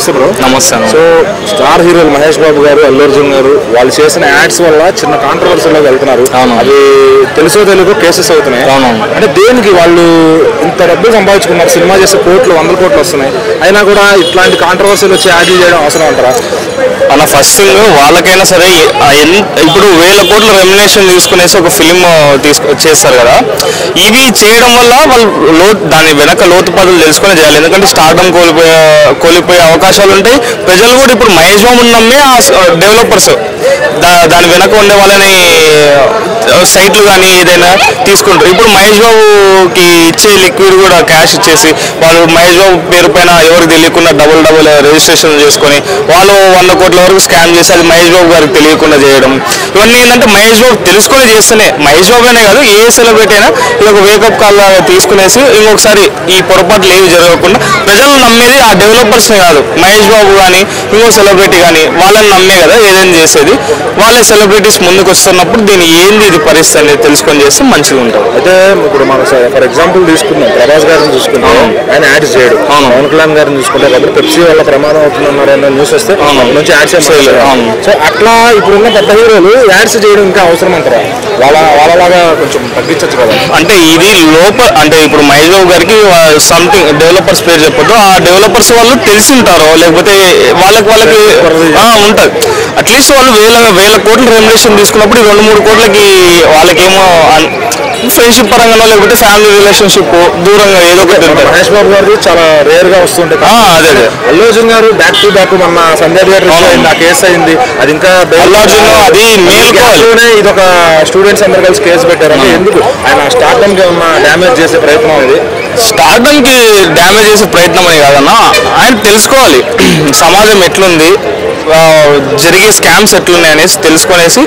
నమస్తే బ్రో. నమస్తే. So star హీరోలు మహేష్ బాబు గారు, అల్లు అర్జున్ గారు వాళ్ళు చేసిన యాడ్స్ వల్ల చిన్న కాంట్రవర్సీలో వెళ్తున్నారు. అది తెలుసో తెలుగు కేసెస్ అవుతున్నాయి. అంటే దేనికి వాళ్ళు ఇంత డబ్బులు సంపాదించుకున్నారు, సినిమా చేసే కోట్లు 100 కోట్లు వస్తున్నాయి, అయినా కూడా ఇట్లాంటి కాంట్రవర్సీలు వచ్చి యాడ్లు చేయడం అవసరం అంటారా? అన్న ఫస్ట్ థింగ్ వాళ్ళకైనా సరే ఇప్పుడు 1000 కోట్ల రెమ్యునేషన్ తీసుకునేసి ఒక ఫిలిం చేస్తారు కదా, ఇవి చేయడం వల్ల వాళ్ళు దాని వెనక లోతుపాతులు తెలుసుకొని చేయాలి. ఎందుకంటే స్టార్డమ్ కోల్పోయే అవకాశాలు ఉంటాయి. ప్రజలు కూడా ఇప్పుడు మహేష్ బాబు నమ్మే ఆ డెవలపర్స్ దాని వెనక ఉండే వాళ్ళని సైట్లు కానీ ఏదైనా తీసుకుంటారు. ఇప్పుడు మహేష్ బాబుకి ఇచ్చే లిక్విడ్ కూడా క్యాష్ ఇచ్చేసి వాళ్ళు మహేష్ బాబు పేరు పైన ఎవరికి తెలియకుండా డబుల్ రిజిస్ట్రేషన్ చేసుకొని వాళ్ళు 100 కోట్ల వరకు స్కామ్ చేసి అది మహేష్ బాబు గారికి తెలియకుండా చేయడం, ఇవన్నీ ఏంటంటే మహేష్ బాబు తెలుసుకొని చేస్తేనే, మహేష్ బాబు అనే కాదు ఏ సెలబ్రిటీ అయినా ఇది ఒక వేకప్ కాల్ తీసుకునేసి ఇంకొకసారి ఈ పొరపాట్లు ఏవి జరగకుండా ప్రజలు నమ్మేది ఆ డెవలపర్స్ని కాదు, మహేష్ బాబు కానీ ఇంకో సెలబ్రిటీ కానీ వాళ్ళని నమ్మే కదా ఏదైనా చేసేది. వాళ్ళే సెలబ్రిటీస్ ముందుకు వస్తున్నప్పుడు దీని ఏంది ఇది పరిస్థితి అనేది తెలుసుకొని చేస్తే మంచిగా ఉంటుంది. అయితే ఇప్పుడు మనం ఫర్ ఎగ్జాంపుల్ తీసుకుందాం, ప్రభాస్ గారిని చూసుకుంటాం, ఆయన యాడ్స్ చేయడు. పవన్ కళ్యాణ్ గారిని చూసుకుంటే కాబట్టి పెప్సీ వల్ల ప్రమాదం అవుతుందన్నారు అన్న న్యూస్ వస్తే నుంచి యాడ్స్ చేయలేదు. సో అట్లా ఇప్పుడున్న పెద్ద హీరోలు యాడ్స్ చేయడం ఇంకా అవసరం అంటారా? వాళ్ళలాగా కొంచెం తగ్గించచ్చు కదా. అంటే ఇది అంటే ఇప్పుడు మహేష్ బాబు గారికి సంథింగ్ డెవలపర్స్ పేరు చెప్పొద్దు, ఆ డెవలపర్స్ వాళ్ళు తెలిసి ఉంటారో లేకపోతే వాళ్ళకి ఉంటుంది. అట్లీస్ట్ వాళ్ళు వేల కోట్ల రెమ్యునేషన్ తీసుకున్నప్పుడు 2-3 కోట్లకి వాళ్ళకేమో ఫ్రెండ్షిప్ పరంగానో లేకపోతే ఫ్యామిలీ రిలేషన్షిప్ దూరంగా ఏదో ఒకటి ఉంటుంది. మహేష్ బాబు గారు చాలా రేర్ గా వస్తుంటాయి. అదే అల్లు అర్జున్ గారు బ్యాక్ టు బ్యాక్ మన సంధ్య థియేటర్ ఆ కేసు అయింది. అది ఇంకా అల్లు అర్జున్ అది మేల్కోనే ఇది ఒక స్టూడెంట్స్ అందరు కలిసి కేసు పెట్టారు. అంటే ఎందుకు ఆయన స్టార్డమ్ కి ఏమన్నా డ్యామేజ్ చేసే ప్రయత్నం అది? స్టార్డమ్ కి డ్యామేజ్ చేసే ప్రయత్నం అని కాదన్నా, ఆయన తెలుసుకోవాలి సమాజం ఎట్లుంది, జరిగే స్కామ్స్ ఎట్లున్నాయి అనేసి తెలుసుకొనేసి